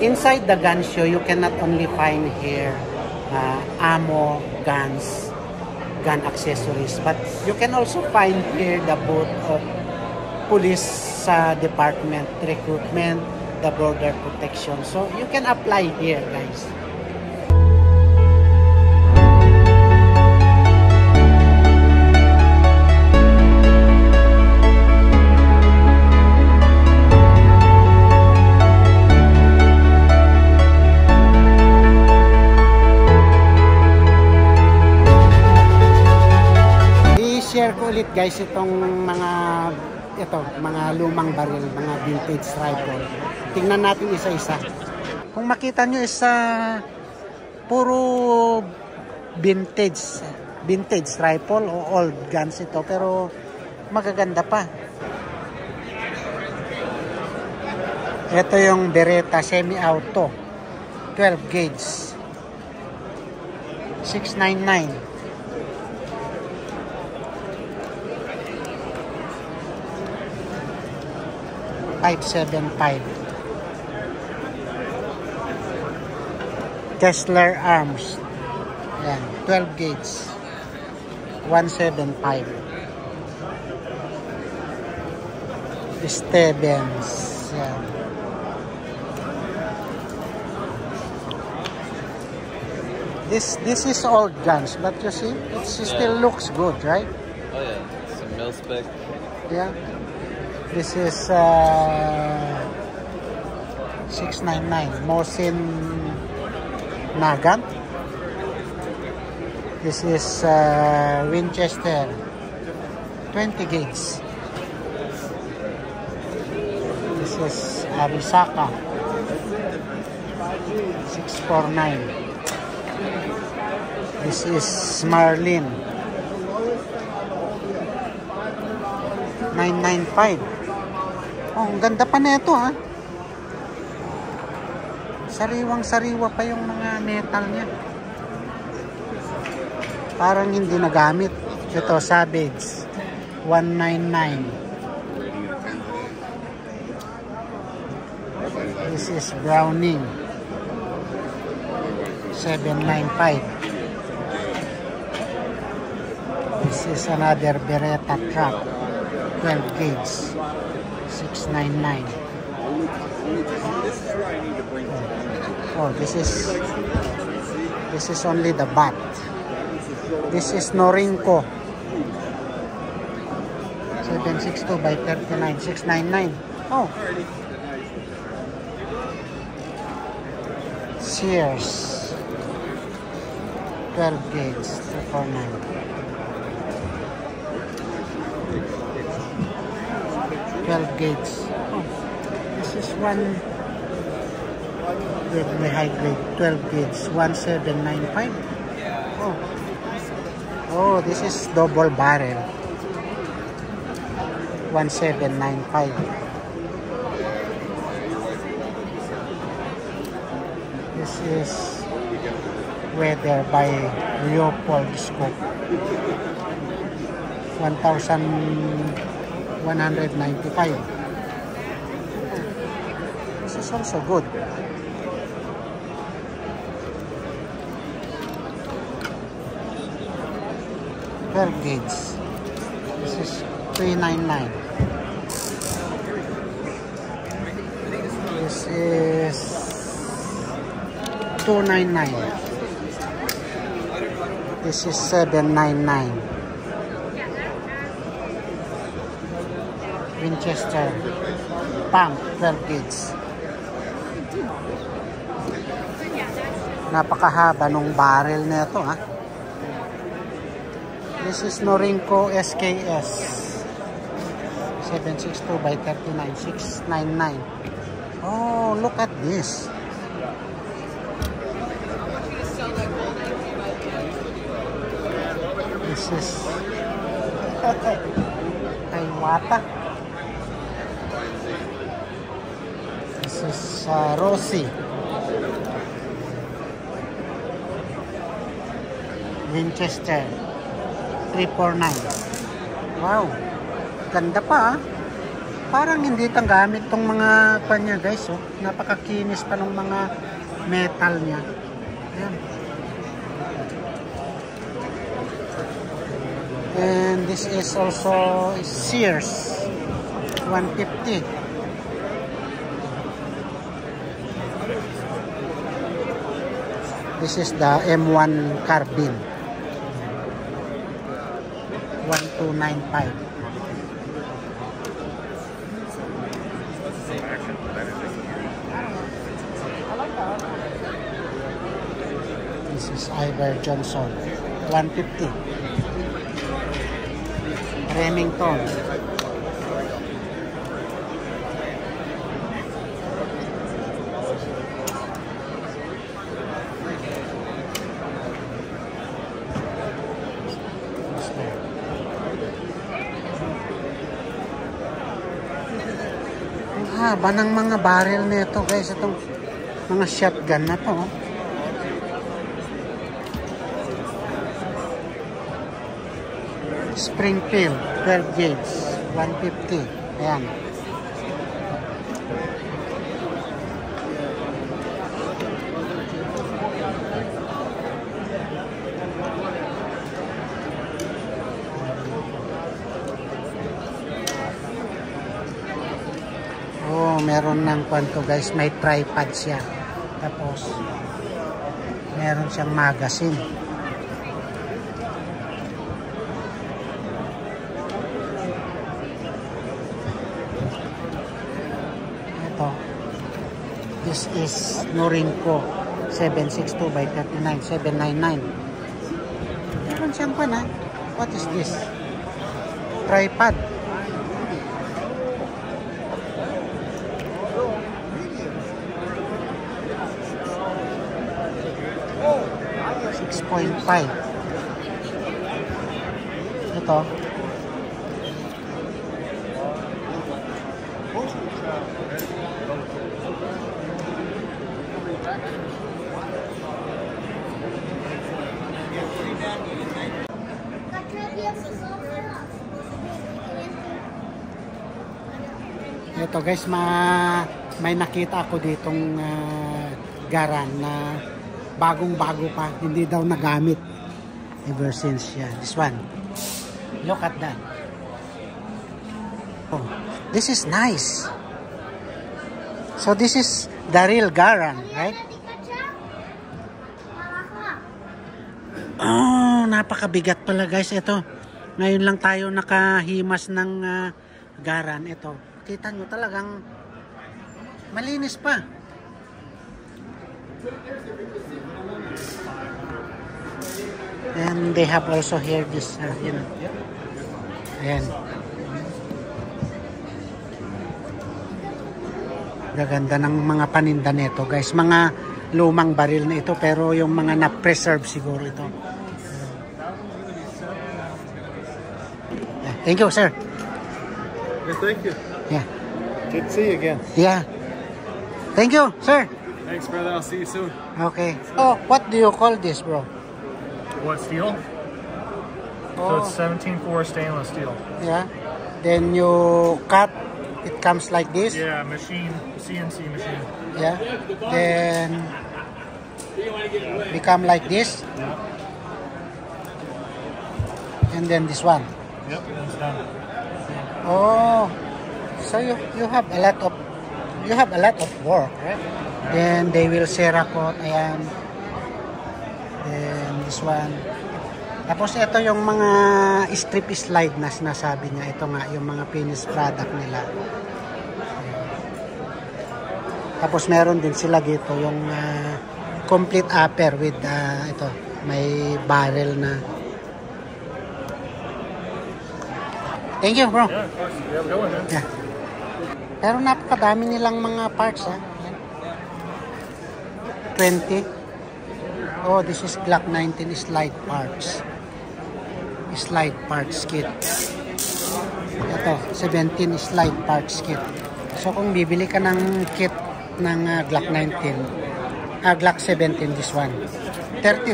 Inside the gun show, you cannot only find here ammo, guns, gun accessories, but you can also find here the booth of police department, recruitment, the border protection. So you can apply here, guys. I-share ko ulit, guys, itong mga lumang baril, mga vintage rifle. Tingnan natin isa-isa. Kung makita nyo, puro vintage rifle o old guns ito, pero magaganda pa. Ito yung Beretta semi-auto 12 gauge 699. .575. Kessler Arms. Ayan, 12 gauge. 175. Stevens. Ayan. This is old guns, but you see, it still looks good, right? Oh yeah, some mil-spec. Yeah. This is 699 Mosin Nagant. This is Winchester 20 gauge. This is Arisaka 649. This is Marlin 995. Oh, ang ganda pa nito, ha. Sariwang-sariwa pa yung mga metal niya. Parang hindi nagamit. Ito, Savage 199. This is Browning 795. This is another Beretta Trap 12 gauge 699. Oh, this is only the bat. This is Norinco 762 by 39 699. Oh, Sears 12 gauge 249. 12 gauge. Oh, this is one with the high grade 12 gauge 1795. Oh, this is double barrel 1795. This is Weather by Leopold Scope 1195. This is also good. Gauge. This is 399. This is 299. This is 799. Winchester Pump 12 gauge. Napakahaba nung barrel nito, ha. This is Norinco SKS 762 by 39 699. Oh, look at this. This is Iwata. This is Rossi Winchester 349. Wow, ganda pa, ah. Parang hindi tang gamit tong mga kanya guys, oh. Napakakinis pa ng mga metal niya. Ayan. And this is also Sears 150. This is the M1 carbine 1295. This is Iver Johnson 150. Remington. Ang haba ng mga barrel nito guys, itong mga shotgun na to. Springfield 12 gauge 150. Ayan. Oh, meron ng kwanto guys, may tripod siya. Tapos meron siyang magazine. This is Norinco 762 by 39 799. Meron siyang pa na. What is this? Tripod. $6.5. Ito. Ito guys, may nakita ako ditong garan na bagong-bago pa, hindi daw nagamit ever since yan. This one. Look at that. Oh, this is nice. So this is the real garan, right? Oh, napakabigat pala guys ito. Ngayon lang tayo nakahimas ng garan ito. Kita nyo talagang malinis pa. And they have also here this, you know. Ayan. Gaganda ng mga paninda nito guys. Mga lumang baril na ito pero yung mga na-preserve siguro ito. Yeah. Thank you, sir. Yes, thank you. Yeah. Good to see you again. Yeah. Thank you, sir. Thanks, brother. I'll see you soon. Okay. Oh, what do you call this, bro? What, steel? Oh. So it's 17.4 stainless steel. Yeah. Then you cut, it comes like this. Yeah, machine, CNC machine. Yeah. Then become like this. Yeah. And then this one. Yep, it's done. Oh. So you have a lot of work, right? Then they will Cerakote, ayan. Then this one. Tapos ito yung mga strip slide na sinasabi niya. Ito nga yung mga finished product nila. Ayan. Tapos meron din sila dito yung complete upper with ito, may barrel na. Thank you, bro. Yeah, of course. You have a good one, man. Yeah. Pero napakadami nilang mga parts, ha. 20. Oh, this is Glock 19 slide parts. Slide parts kit. Ito, 17 slide parts kit. So kung bibili ka ng kit ng Glock 19, Glock 17, this one, $30.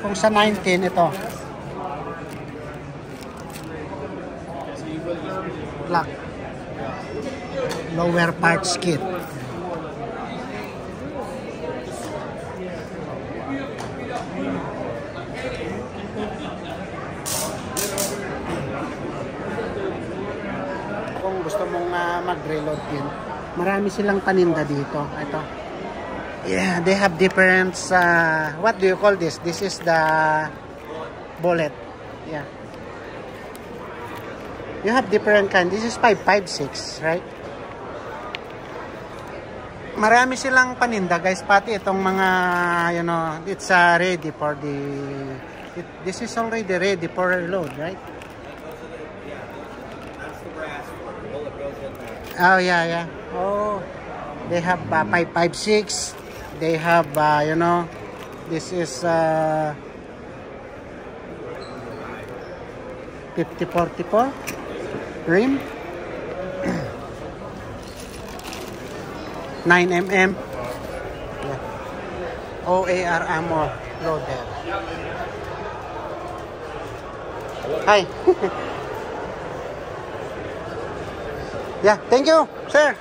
Kung sa 19, ito, Glock lower parts kit. Kung gusto mong mag-reload din, marami silang paninda dito. Ito. Yeah, they have different, what do you call this? This is the bullet. Yeah. You have different kind. This is 5.56, right? Marami silang paninda, guys. Pati itong mga, you know, it's ready for the, this is already ready for reload, right? Oh, yeah, yeah. Oh, they have 5.56. They have, you know, this is 50-44 rim. 9mm. Yeah. OAR ammo loader. Hi. Yeah, thank you, sir.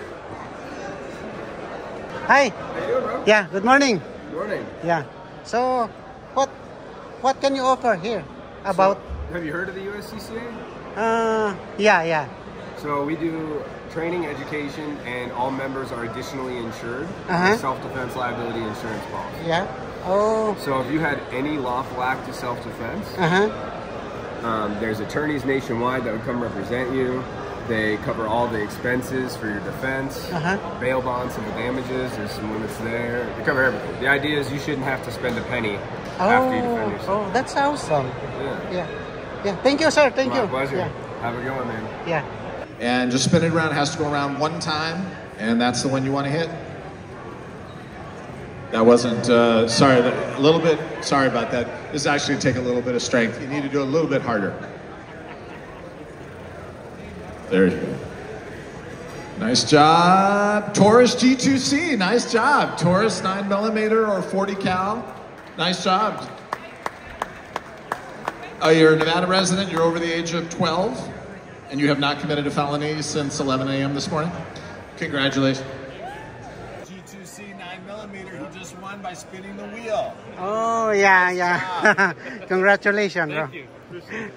Hi. How you doing, bro? Yeah, good morning. Good morning. Yeah. So, what can you offer here about? So, have you heard of the USCCA? Yeah. So we do training, education, and all members are additionally insured Uh-huh. with self-defense liability insurance policy. Yeah. Oh. So if you had any lawful act of self-defense, there's attorneys nationwide that would come represent you. They cover all the expenses for your defense, bail bonds and the damages. There's some limits there. They cover everything. The idea is you shouldn't have to spend a penny after you defend yourself. Oh, that's awesome. Yeah. Yeah. Thank you, sir. Thank My you. pleasure. Yeah. Have a good one, man. Yeah. And just spin it around. It has to go around one time, and that's the one you want to hit. That wasn't, sorry, a little bit, sorry about that. This is actually take a little bit of strength. You need to do it a little bit harder. There you go. Nice job. Taurus G2C, nice job. Taurus 9mm or 40 cal, nice job. Oh, you're a Nevada resident, you're over the age of 12, and you have not committed a felony since 11 a.m. this morning? Congratulations. G2C 9mm, he just won by spinning the wheel. Oh, yeah. Congratulations, bro. Thank you. Appreciate it.